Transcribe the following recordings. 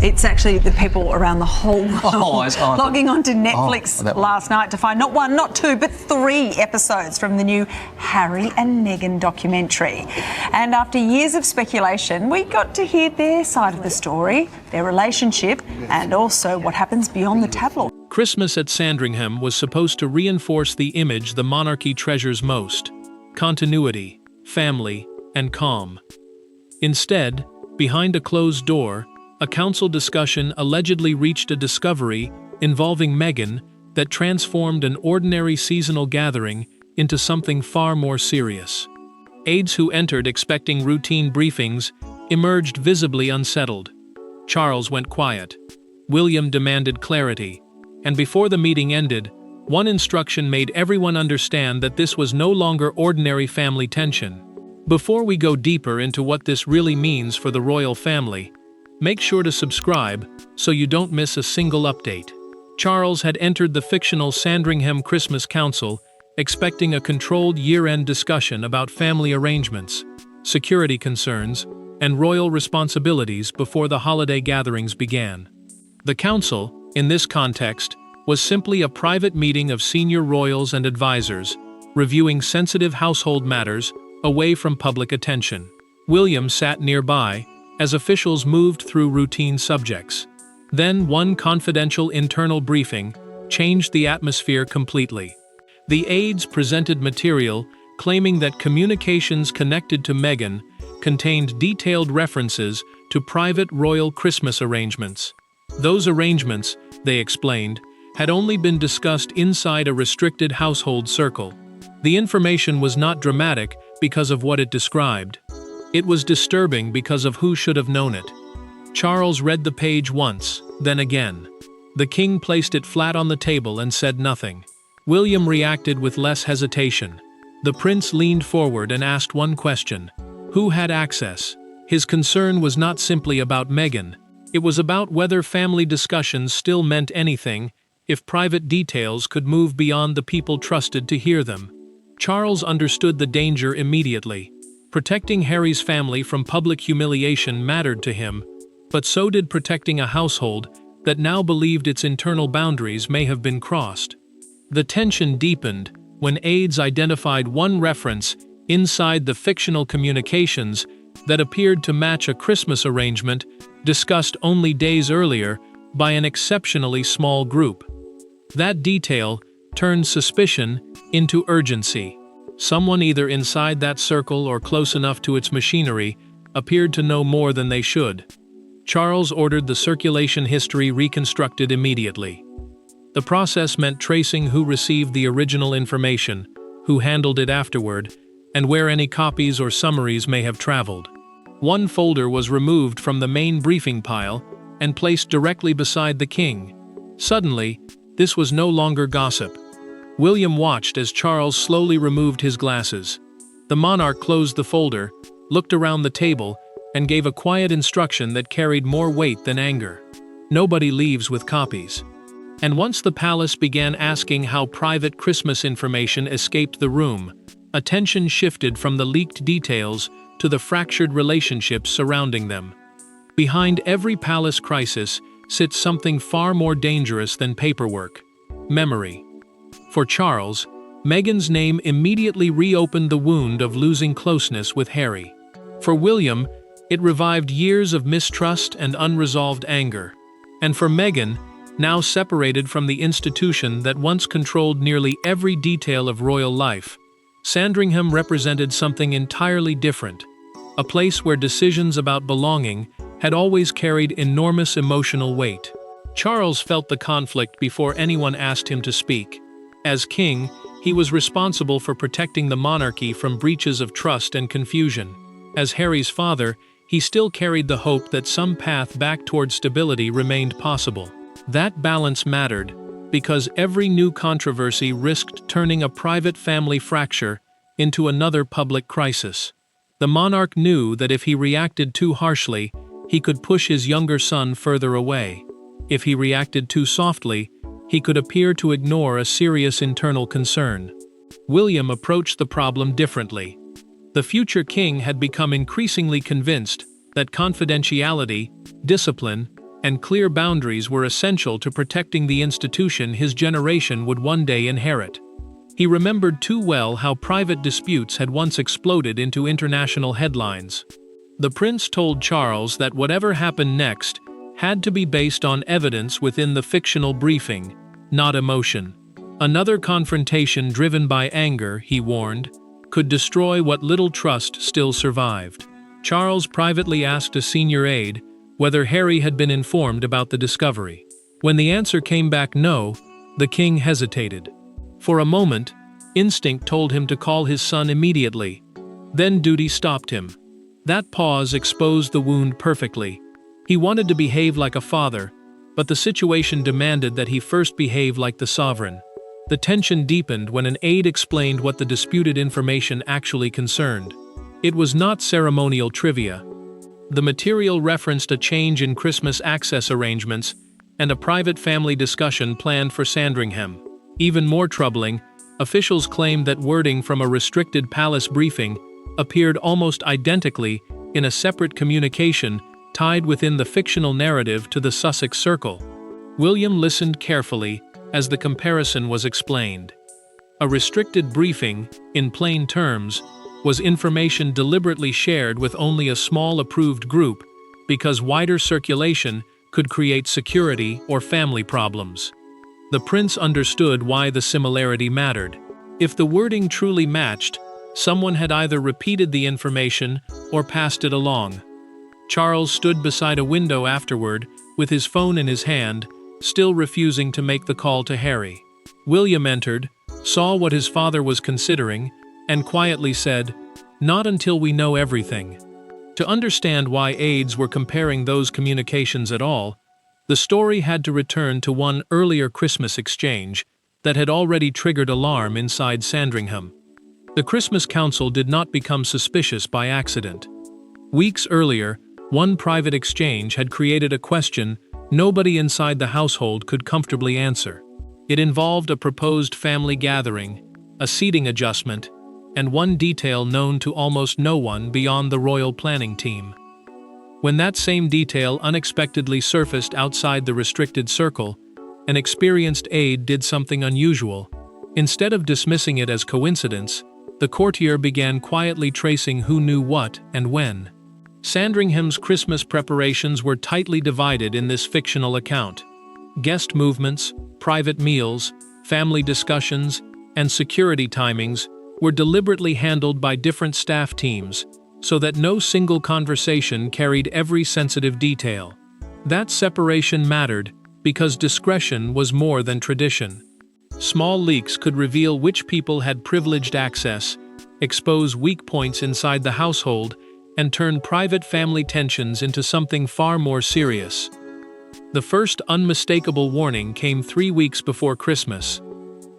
It's actually the people around the whole world logging onto Netflix last night to find not one, not two, but 3 episodes from the new Harry and Meghan documentary. And after years of speculation, we got to hear their side of the story, their relationship, and also what happens beyond the tabloid. Christmas at Sandringham was supposed to reinforce the image the monarchy treasures most: continuity, family, and calm. Instead, behind a closed door, a council discussion allegedly reached a discovery involving Meghan that transformed an ordinary seasonal gathering into something far more serious. Aides who entered expecting routine briefings emerged visibly unsettled. Charles went quiet. William demanded clarity. And before the meeting ended, one instruction made everyone understand that this was no longer ordinary family tension. Before we go deeper into what this really means for the royal family, make sure to subscribe so you don't miss a single update. Charles had entered the fictional Sandringham Christmas Council expecting a controlled year-end discussion about family arrangements, security concerns, and royal responsibilities before the holiday gatherings began. The council, in this context, was simply a private meeting of senior royals and advisors, reviewing sensitive household matters away from public attention. William sat nearby as officials moved through routine subjects. Then one confidential internal briefing changed the atmosphere completely. The aides presented material claiming that communications connected to Meghan contained detailed references to private royal Christmas arrangements. Those arrangements, they explained, had only been discussed inside a restricted household circle. The information was not dramatic because of what it described. It was disturbing because of who should have known it. Charles read the page once, then again. The king placed it flat on the table and said nothing. William reacted with less hesitation. The prince leaned forward and asked one question: who had access? His concern was not simply about Meghan. It was about whether family discussions still meant anything if private details could move beyond the people trusted to hear them. Charles understood the danger immediately. Protecting Harry's family from public humiliation mattered to him, but so did protecting a household that now believed its internal boundaries may have been crossed. The tension deepened when aides identified one reference inside the fictional communications that appeared to match a Christmas arrangement discussed only days earlier by an exceptionally small group. That detail turned suspicion into urgency. Someone either inside that circle or close enough to its machinery appeared to know more than they should. Charles ordered the circulation history reconstructed immediately. The process meant tracing who received the original information, who handled it afterward, and where any copies or summaries may have traveled. One folder was removed from the main briefing pile and placed directly beside the king. Suddenly, this was no longer gossip. William watched as Charles slowly removed his glasses. The monarch closed the folder, looked around the table, and gave a quiet instruction that carried more weight than anger. Nobody leaves with copies. And once the palace began asking how private Christmas information escaped the room, attention shifted from the leaked details to the fractured relationships surrounding them. Behind every palace crisis sits something far more dangerous than paperwork: memory. For Charles, Meghan's name immediately reopened the wound of losing closeness with Harry. For William, it revived years of mistrust and unresolved anger. And for Meghan, now separated from the institution that once controlled nearly every detail of royal life, Sandringham represented something entirely different, a place where decisions about belonging had always carried enormous emotional weight. Charles felt the conflict before anyone asked him to speak. As king, he was responsible for protecting the monarchy from breaches of trust and confusion. As Harry's father, he still carried the hope that some path back toward stability remained possible. That balance mattered, because every new controversy risked turning a private family fracture into another public crisis. The monarch knew that if he reacted too harshly, he could push his younger son further away. If he reacted too softly, he could appear to ignore a serious internal concern. William approached the problem differently. The future king had become increasingly convinced that confidentiality, discipline, and clear boundaries were essential to protecting the institution his generation would one day inherit. He remembered too well how private disputes had once exploded into international headlines. The prince told Charles that whatever happened next had to be based on evidence within the fictional briefing, not emotion. Another confrontation driven by anger, he warned, could destroy what little trust still survived. Charles privately asked a senior aide whether Harry had been informed about the discovery. When the answer came back no, the king hesitated. For a moment, instinct told him to call his son immediately. Then duty stopped him. That pause exposed the wound perfectly. He wanted to behave like a father, but the situation demanded that he first behave like the sovereign. The tension deepened when an aide explained what the disputed information actually concerned. It was not ceremonial trivia. The material referenced a change in Christmas access arrangements and a private family discussion planned for Sandringham. Even more troubling, officials claimed that wording from a restricted palace briefing appeared almost identically in a separate communication tied within the fictional narrative to the Sussex Circle. William listened carefully as the comparison was explained. A restricted briefing, in plain terms, was information deliberately shared with only a small approved group because wider circulation could create security or family problems. The prince understood why the similarity mattered. If the wording truly matched, someone had either repeated the information or passed it along. Charles stood beside a window afterward, with his phone in his hand, still refusing to make the call to Harry. William entered, saw what his father was considering, and quietly said, "Not until we know everything." To understand why aides were comparing those communications at all, the story had to return to one earlier Christmas exchange that had already triggered alarm inside Sandringham. The Christmas Council did not become suspicious by accident. Weeks earlier, one private exchange had created a question nobody inside the household could comfortably answer. It involved a proposed family gathering, a seating adjustment, and one detail known to almost no one beyond the royal planning team. When that same detail unexpectedly surfaced outside the restricted circle, an experienced aide did something unusual. Instead of dismissing it as coincidence, the courtier began quietly tracing who knew what and when. Sandringham's Christmas preparations were tightly divided in this fictional account. Guest movements, private meals, family discussions, and security timings were deliberately handled by different staff teams, so that no single conversation carried every sensitive detail. That separation mattered because discretion was more than tradition. Small leaks could reveal which people had privileged access, expose weak points inside the household, and turn private family tensions into something far more serious. The first unmistakable warning came 3 weeks before Christmas.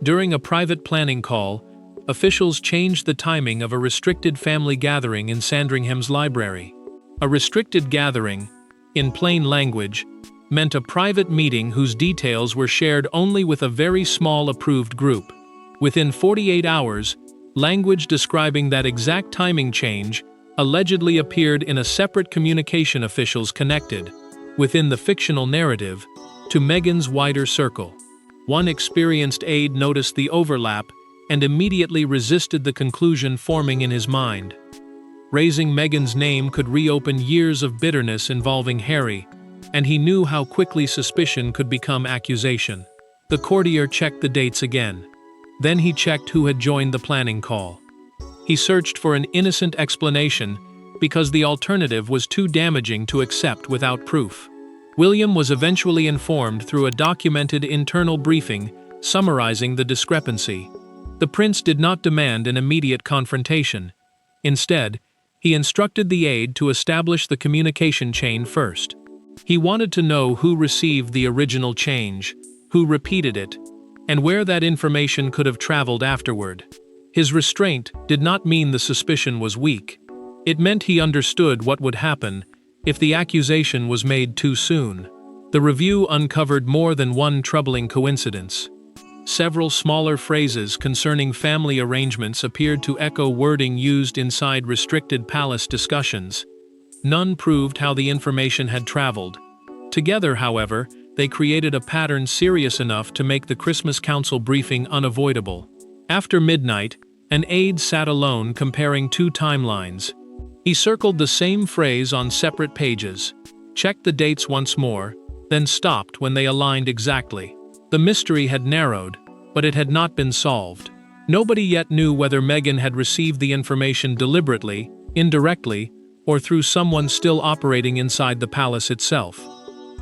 During a private planning call, officials changed the timing of a restricted family gathering in Sandringham's library. A restricted gathering, in plain language, meant a private meeting whose details were shared only with a very small approved group. Within 48 hours, language describing that exact timing change allegedly appeared in a separate communication officials connected, within the fictional narrative, to Meghan's wider circle. One experienced aide noticed the overlap and immediately resisted the conclusion forming in his mind. Raising Meghan's name could reopen years of bitterness involving Harry, and he knew how quickly suspicion could become accusation. The courtier checked the dates again. Then he checked who had joined the planning call. He searched for an innocent explanation because the alternative was too damaging to accept without proof. William was eventually informed through a documented internal briefing summarizing the discrepancy. The prince did not demand an immediate confrontation. Instead, he instructed the aide to establish the communication chain first. He wanted to know who received the original change, who repeated it, and where that information could have traveled afterward. His restraint did not mean the suspicion was weak. It meant he understood what would happen if the accusation was made too soon. The review uncovered more than one troubling coincidence. Several smaller phrases concerning family arrangements appeared to echo wording used inside restricted palace discussions. None proved how the information had traveled. Together, however, they created a pattern serious enough to make the Christmas Council briefing unavoidable. After midnight, an aide sat alone comparing two timelines. He circled the same phrase on separate pages, checked the dates once more, then stopped when they aligned exactly. The mystery had narrowed, but it had not been solved. Nobody yet knew whether Meghan had received the information deliberately, indirectly, or through someone still operating inside the palace itself.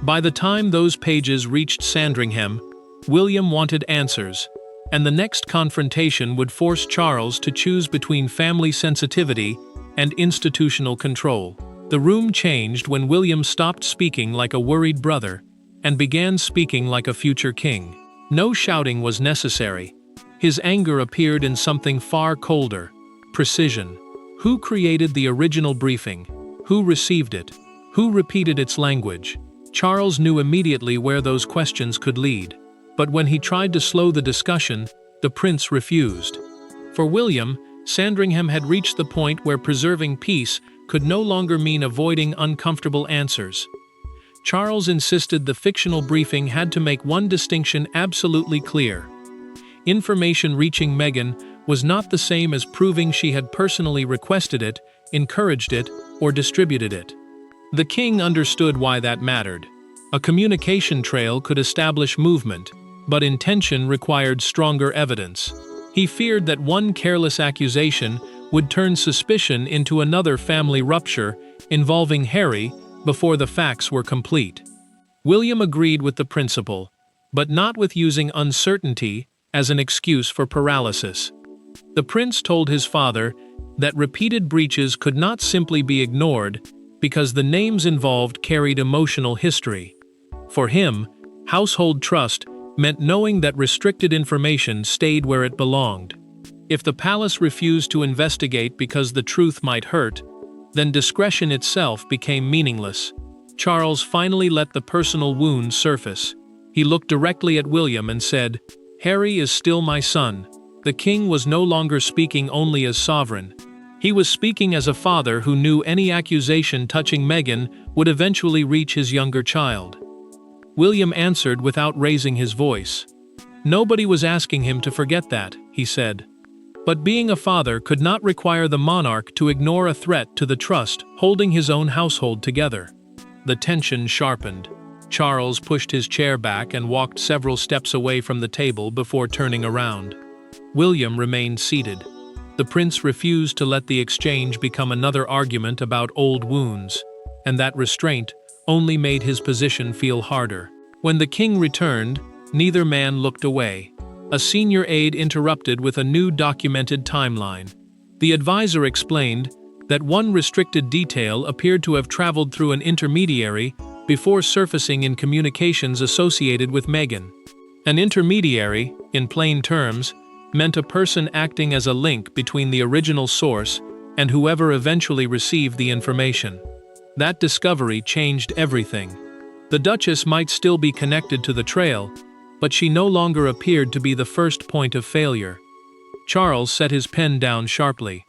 By the time those pages reached Sandringham, William wanted answers, and the next confrontation would force Charles to choose between family sensitivity and institutional control. The room changed when William stopped speaking like a worried brother and began speaking like a future king. No shouting was necessary. His anger appeared in something far colder: precision. Who created the original briefing? Who received it? Who repeated its language? Charles knew immediately where those questions could lead. But when he tried to slow the discussion, the prince refused. For William, Sandringham had reached the point where preserving peace could no longer mean avoiding uncomfortable answers. Charles insisted the fictional briefing had to make one distinction absolutely clear. Information reaching Meghan was not the same as proving she had personally requested it, encouraged it, or distributed it. The king understood why that mattered. A communication trail could establish movement, but intention required stronger evidence. He feared that one careless accusation would turn suspicion into another family rupture involving Harry before the facts were complete. William agreed with the principle, but not with using uncertainty as an excuse for paralysis. The prince told his father that repeated breaches could not simply be ignored because the names involved carried emotional history. For him, household trust meant knowing that restricted information stayed where it belonged. If the palace refused to investigate because the truth might hurt, then discretion itself became meaningless. Charles finally let the personal wound surface. He looked directly at William and said, "Harry is still my son." The king was no longer speaking only as sovereign. He was speaking as a father who knew any accusation touching Meghan would eventually reach his younger child. William answered without raising his voice. Nobody was asking him to forget that, he said. But being a father could not require the monarch to ignore a threat to the trust holding his own household together. The tension sharpened. Charles pushed his chair back and walked several steps away from the table before turning around. William remained seated. The prince refused to let the exchange become another argument about old wounds, and that restraint only made his position feel harder. When the king returned, neither man looked away. A senior aide interrupted with a new documented timeline. The advisor explained that one restricted detail appeared to have traveled through an intermediary before surfacing in communications associated with Meghan. An intermediary, in plain terms, meant a person acting as a link between the original source and whoever eventually received the information. That discovery changed everything. The Duchess might still be connected to the trail, but she no longer appeared to be the first point of failure. Charles set his pen down sharply.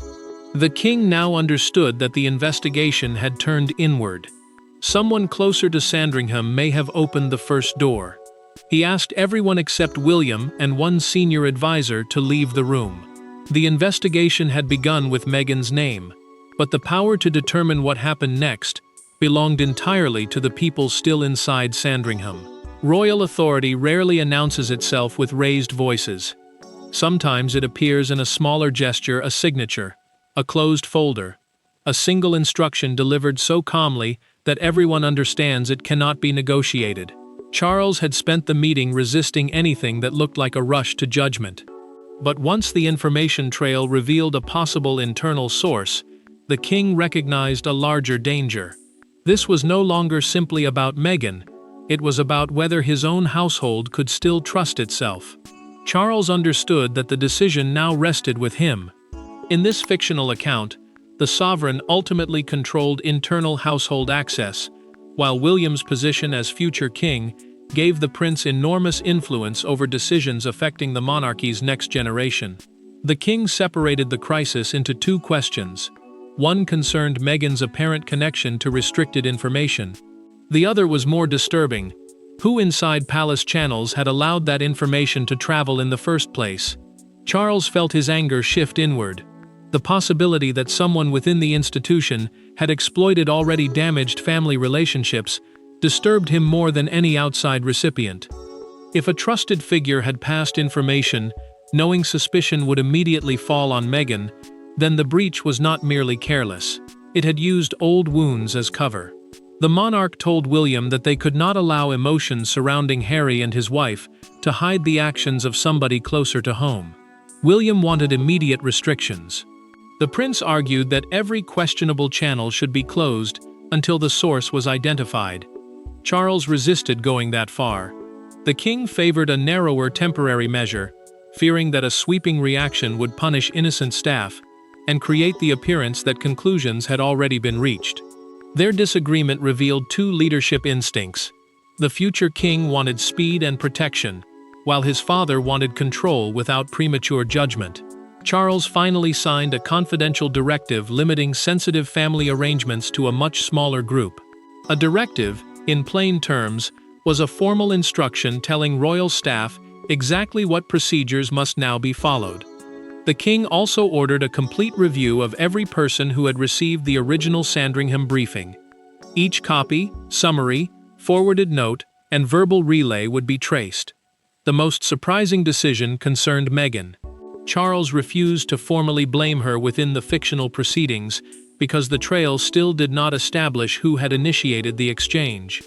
The king now understood that the investigation had turned inward. Someone closer to Sandringham may have opened the first door. He asked everyone except William and one senior advisor to leave the room. The investigation had begun with Meghan's name, but the power to determine what happened next belonged entirely to the people still inside Sandringham. Royal authority rarely announces itself with raised voices. Sometimes it appears in a smaller gesture, a signature, a closed folder, a single instruction delivered so calmly that everyone understands it cannot be negotiated. Charles had spent the meeting resisting anything that looked like a rush to judgment. But once the information trail revealed a possible internal source, the king recognized a larger danger. This was no longer simply about Meghan. It was about whether his own household could still trust itself. Charles understood that the decision now rested with him. In this fictional account, the sovereign ultimately controlled internal household access, while William's position as future king gave the prince enormous influence over decisions affecting the monarchy's next generation. The king separated the crisis into two questions. One concerned Meghan's apparent connection to restricted information. The other was more disturbing. Who inside palace channels had allowed that information to travel in the first place? Charles felt his anger shift inward. The possibility that someone within the institution had exploited already damaged family relationships disturbed him more than any outside recipient. If a trusted figure had passed information, knowing suspicion would immediately fall on Meghan, then the breach was not merely careless. It had used old wounds as cover. The monarch told William that they could not allow emotions surrounding Harry and his wife to hide the actions of somebody closer to home. William wanted immediate restrictions. The prince argued that every questionable channel should be closed until the source was identified. Charles resisted going that far. The king favored a narrower temporary measure, fearing that a sweeping reaction would punish innocent staff and create the appearance that conclusions had already been reached. Their disagreement revealed two leadership instincts. The future king wanted speed and protection, while his father wanted control without premature judgment. Charles finally signed a confidential directive limiting sensitive family arrangements to a much smaller group. A directive, in plain terms, was a formal instruction telling royal staff exactly what procedures must now be followed. The king also ordered a complete review of every person who had received the original Sandringham briefing. Each copy, summary, forwarded note, and verbal relay would be traced. The most surprising decision concerned Meghan. Charles refused to formally blame her within the fictional proceedings because the trail still did not establish who had initiated the exchange.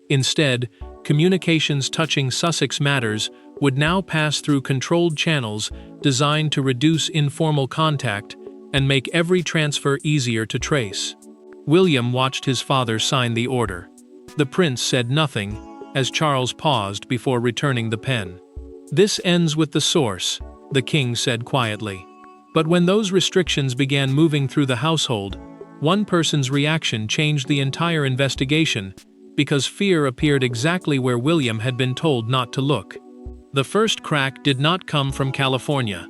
Instead, communications touching Sussex matters would now pass through controlled channels designed to reduce informal contact and make every transfer easier to trace. William watched his father sign the order. The prince said nothing as Charles paused before returning the pen. "This ends with the source," the king said quietly. But when those restrictions began moving through the household, one person's reaction changed the entire investigation because fear appeared exactly where William had been told not to look. The first crack did not come from California.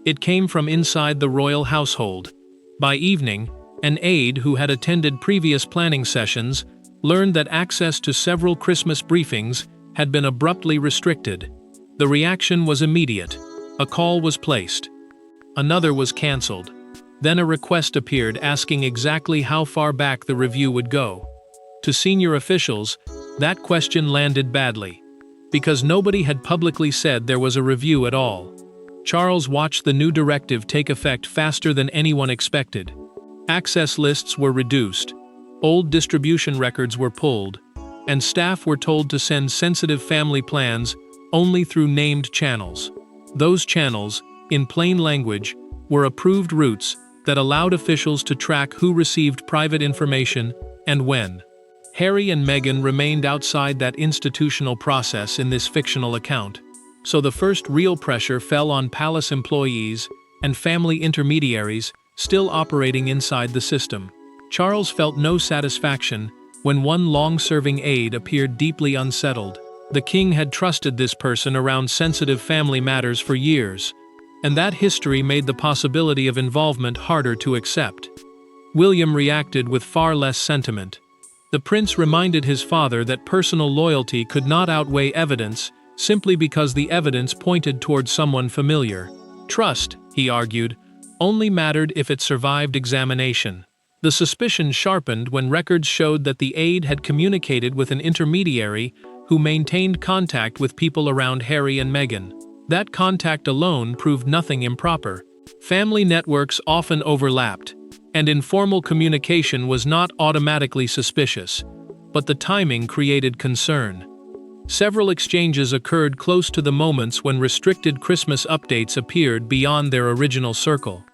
It came from inside the royal household. By evening, an aide who had attended previous planning sessions learned that access to several Christmas briefings had been abruptly restricted. The reaction was immediate. A call was placed. Another was cancelled. Then a request appeared asking exactly how far back the review would go. To senior officials, that question landed badly, because nobody had publicly said there was a review at all. Charles watched the new directive take effect faster than anyone expected. Access lists were reduced, old distribution records were pulled, and staff were told to send sensitive family plans only through named channels. Those channels, in plain language, were approved routes that allowed officials to track who received private information and when. Harry and Meghan remained outside that institutional process in this fictional account, so the first real pressure fell on palace employees and family intermediaries still operating inside the system. Charles felt no satisfaction when one long-serving aide appeared deeply unsettled. The king had trusted this person around sensitive family matters for years, and that history made the possibility of involvement harder to accept. William reacted with far less sentiment. The prince reminded his father that personal loyalty could not outweigh evidence simply because the evidence pointed toward someone familiar. Trust, he argued, only mattered if it survived examination. The suspicion sharpened when records showed that the aide had communicated with an intermediary who maintained contact with people around Harry and Meghan. That contact alone proved nothing improper. Family networks often overlapped, and informal communication was not automatically suspicious, but the timing created concern. Several exchanges occurred close to the moments when restricted Christmas updates appeared beyond their original circle.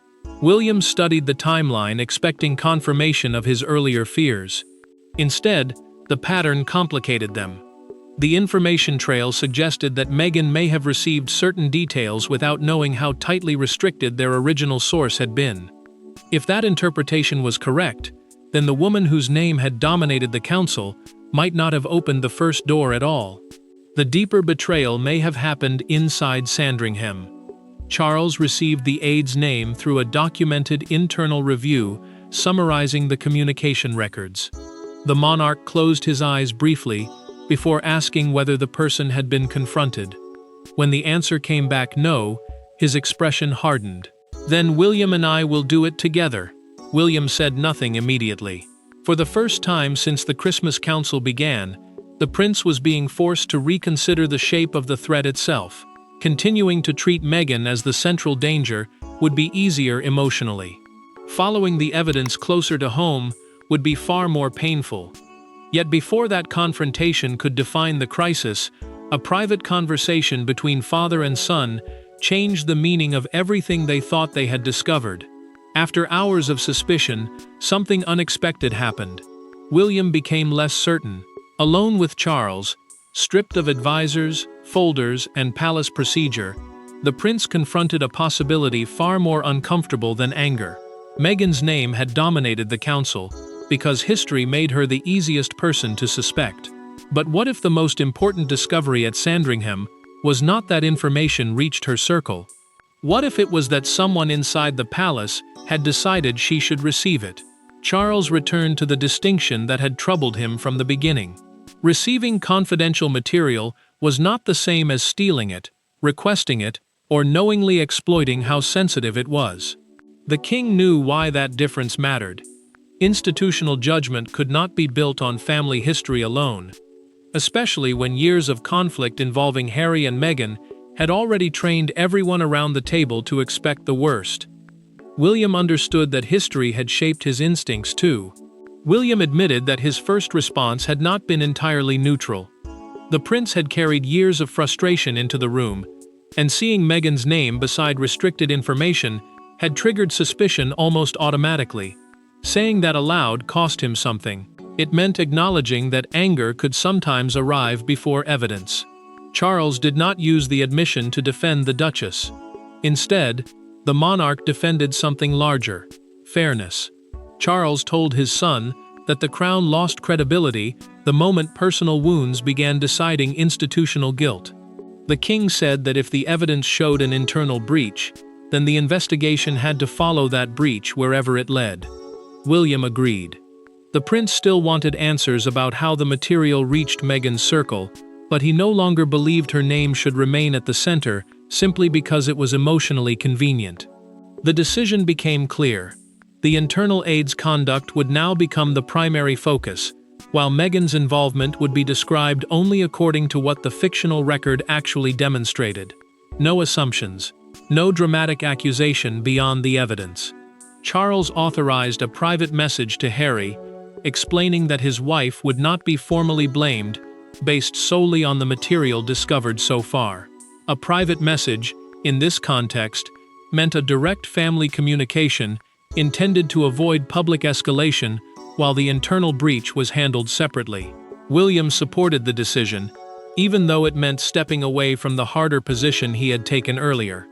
William studied the timeline expecting confirmation of his earlier fears. Instead, the pattern complicated them. The information trail suggested that Meghan may have received certain details without knowing how tightly restricted their original source had been. If that interpretation was correct, then the woman whose name had dominated the council might not have opened the first door at all. The deeper betrayal may have happened inside Sandringham. Charles received the aide's name through a documented internal review summarizing the communication records. The monarch closed his eyes briefly before asking whether the person had been confronted. When the answer came back no, his expression hardened. "Then William and I will do it together." William said nothing immediately. For the first time since the Christmas Council began, the prince was being forced to reconsider the shape of the threat itself. Continuing to treat Meghan as the central danger would be easier emotionally. Following the evidence closer to home would be far more painful. Yet before that confrontation could define the crisis, a private conversation between father and son changed the meaning of everything they thought they had discovered. After hours of suspicion, something unexpected happened. William became less certain. Alone with Charles, stripped of advisors, folders, and palace procedure, the prince confronted a possibility far more uncomfortable than anger. Meghan's name had dominated the council because history made her the easiest person to suspect. But what if the most important discovery at Sandringham was not that information reached her circle? What if it was that someone inside the palace had decided she should receive it? Charles returned to the distinction that had troubled him from the beginning. Receiving confidential material was not the same as stealing it, requesting it, or knowingly exploiting how sensitive it was. The king knew why that difference mattered. Institutional judgment could not be built on family history alone, especially when years of conflict involving Harry and Meghan had already trained everyone around the table to expect the worst. William understood that history had shaped his instincts too. William admitted that his first response had not been entirely neutral. The prince had carried years of frustration into the room, and seeing Meghan's name beside restricted information had triggered suspicion almost automatically. Saying that aloud cost him something. It meant acknowledging that anger could sometimes arrive before evidence. Charles did not use the admission to defend the Duchess. Instead, the monarch defended something larger: fairness. Charles told his son that the crown lost credibility the moment personal wounds began deciding institutional guilt. The king said that if the evidence showed an internal breach, then the investigation had to follow that breach wherever it led. William agreed. The prince still wanted answers about how the material reached Meghan's circle, but he no longer believed her name should remain at the center simply because it was emotionally convenient. The decision became clear. The internal aide's conduct would now become the primary focus, while Meghan's involvement would be described only according to what the fictional record actually demonstrated. No assumptions, no dramatic accusation beyond the evidence. Charles authorized a private message to Harry, explaining that his wife would not be formally blamed based solely on the material discovered so far. A private message, in this context, meant a direct family communication intended to avoid public escalation while the internal breach was handled separately. William supported the decision, even though it meant stepping away from the harder position he had taken earlier.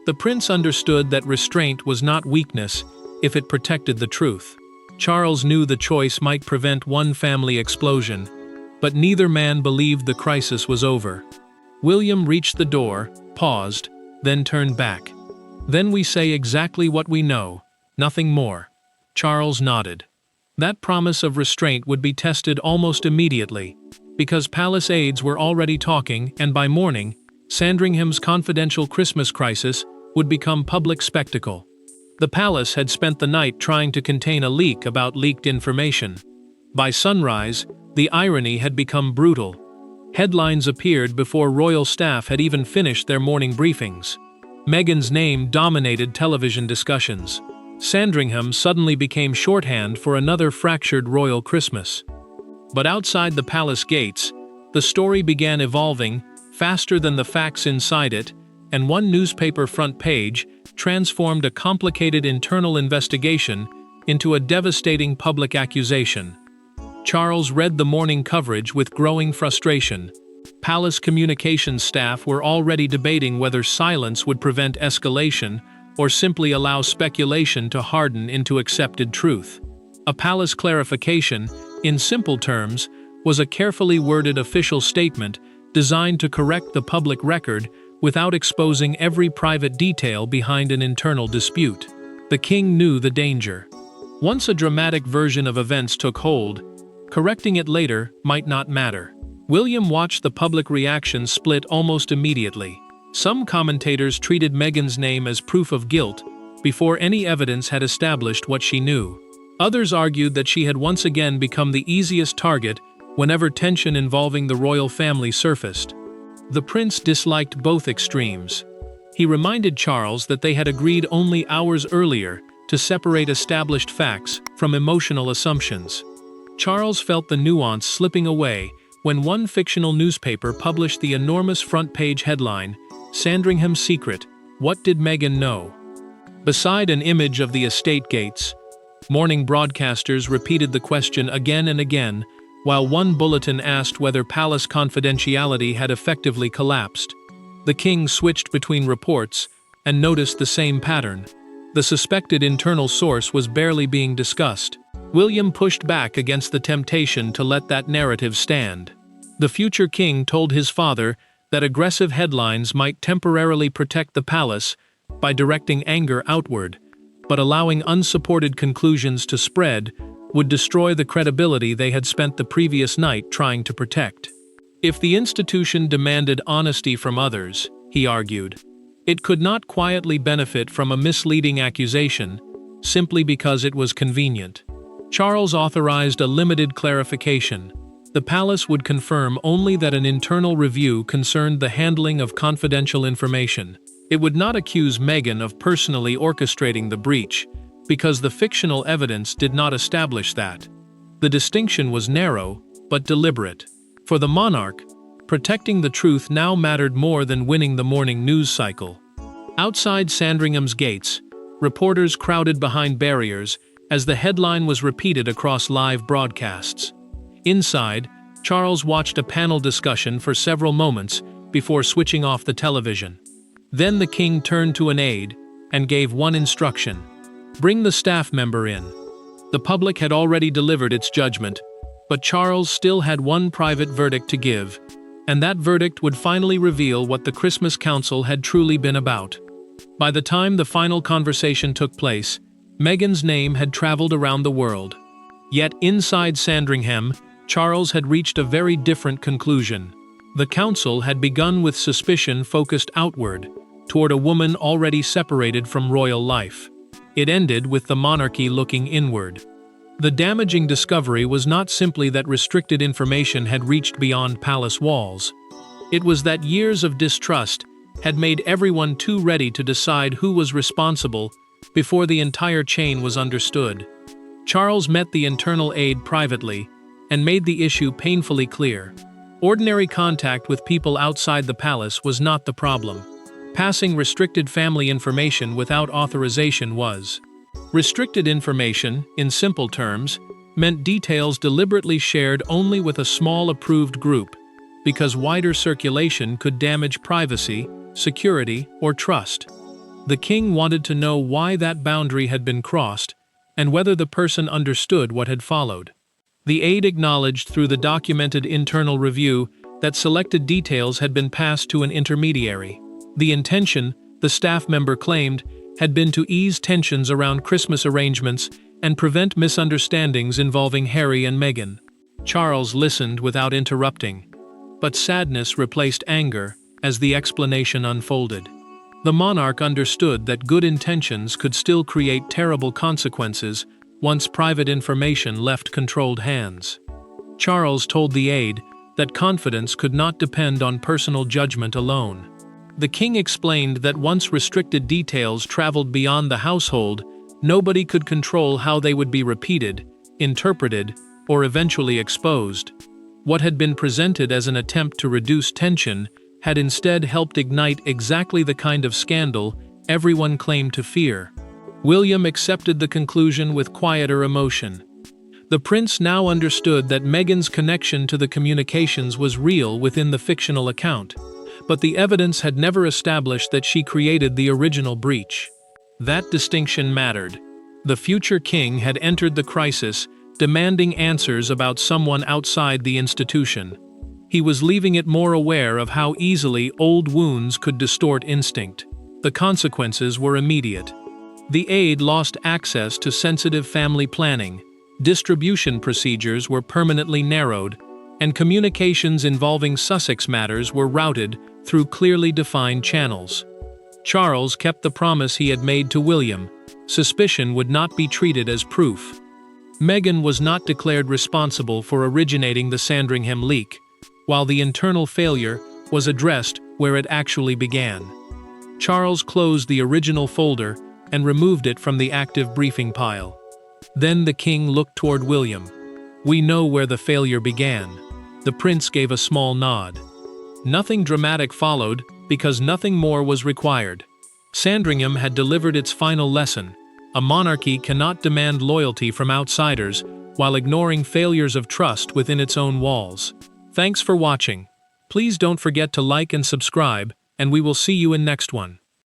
The prince understood that restraint was not weakness if it protected the truth. Charles knew the choice might prevent one family explosion, but neither man believed the crisis was over. William reached the door, paused, then turned back. "Then we say exactly what we know, nothing more." Charles nodded. That promise of restraint would be tested almost immediately, because palace aides were already talking, and by morning, Sandringham's confidential Christmas crisis would become public spectacle. The palace had spent the night trying to contain a leak about leaked information. By sunrise, the irony had become brutal. Headlines appeared before royal staff had even finished their morning briefings. Meghan's name dominated television discussions. Sandringham suddenly became shorthand for another fractured royal Christmas. But outside the palace gates, the story began evolving faster than the facts inside it, and one newspaper front page transformed a complicated internal investigation into a devastating public accusation. Charles read the morning coverage with growing frustration. Palace communications staff were already debating whether silence would prevent escalation or simply allow speculation to harden into accepted truth. A palace clarification, in simple terms, was a carefully worded official statement designed to correct the public record without exposing every private detail behind an internal dispute. The king knew the danger. Once a dramatic version of events took hold, Correcting it later might not matter. William watched the public reaction split almost immediately. Some commentators treated Meghan's name as proof of guilt before any evidence had established what she knew. Others argued that she had once again become the easiest target whenever tension involving the royal family surfaced. The prince disliked both extremes. He reminded Charles that they had agreed only hours earlier to separate established facts from emotional assumptions. Charles felt the nuance slipping away when one fictional newspaper published the enormous front-page headline, "Sandringham's Secret, What Did Meghan Know?" Beside an image of the estate gates, morning broadcasters repeated the question again and again, while one bulletin asked whether palace confidentiality had effectively collapsed. The king switched between reports and noticed the same pattern. The suspected internal source was barely being discussed. William pushed back against the temptation to let that narrative stand. The future king told his father that aggressive headlines might temporarily protect the palace by directing anger outward, but allowing unsupported conclusions to spread would destroy the credibility they had spent the previous night trying to protect. If the institution demanded honesty from others, he argued, it could not quietly benefit from a misleading accusation simply because it was convenient. Charles authorized a limited clarification. The palace would confirm only that an internal review concerned the handling of confidential information. It would not accuse Meghan of personally orchestrating the breach, because the fictional evidence did not establish that. The distinction was narrow, but deliberate. For the monarch, protecting the truth now mattered more than winning the morning news cycle. Outside Sandringham's gates, reporters crowded behind barriers as the headline was repeated across live broadcasts. Inside, Charles watched a panel discussion for several moments before switching off the television. Then the king turned to an aide and gave one instruction: bring the staff member in. The public had already delivered its judgment, but Charles still had one private verdict to give, and that verdict would finally reveal what the Christmas Council had truly been about. By the time the final conversation took place, Meghan's name had traveled around the world. Yet inside Sandringham, Charles had reached a very different conclusion. The council had begun with suspicion focused outward, toward a woman already separated from royal life. It ended with the monarchy looking inward. The damaging discovery was not simply that restricted information had reached beyond palace walls. It was that years of distrust had made everyone too ready to decide who was responsible before the entire chain was understood. Charles met the internal aide privately and made the issue painfully clear. Ordinary contact with people outside the palace was not the problem. Passing restricted family information without authorization was. Restricted information, in simple terms, meant details deliberately shared only with a small approved group, because wider circulation could damage privacy, security, or trust. The king wanted to know why that boundary had been crossed, and whether the person understood what had followed. The aide acknowledged through the documented internal review that selected details had been passed to an intermediary. The intention, the staff member claimed, had been to ease tensions around Christmas arrangements and prevent misunderstandings involving Harry and Meghan. Charles listened without interrupting, but sadness replaced anger as the explanation unfolded. The monarch understood that good intentions could still create terrible consequences once private information left controlled hands. Charles told the aide that confidence could not depend on personal judgment alone. The king explained that once restricted details traveled beyond the household, nobody could control how they would be repeated, interpreted, or eventually exposed. What had been presented as an attempt to reduce tension had instead helped ignite exactly the kind of scandal everyone claimed to fear. William accepted the conclusion with quieter emotion. The prince now understood that Meghan's connection to the communications was real within the fictional account, but the evidence had never established that she created the original breach. That distinction mattered. The future king had entered the crisis, demanding answers about someone outside the institution. He was leaving it more aware of how easily old wounds could distort instinct. The consequences were immediate. The aide lost access to sensitive family planning, Distribution procedures were permanently narrowed, and communications involving Sussex matters were routed through clearly defined channels. Charles kept the promise he had made to William: suspicion would not be treated as proof. Meghan was not declared responsible for originating the Sandringham leak, while the internal failure was addressed where it actually began. Charles closed the original folder and removed it from the active briefing pile. Then the king looked toward William. "We know where the failure began." The prince gave a small nod. Nothing dramatic followed, because nothing more was required. Sandringham had delivered its final lesson. A monarchy cannot demand loyalty from outsiders while ignoring failures of trust within its own walls. Thanks for watching. Please don't forget to like and subscribe, and we will see you in next one.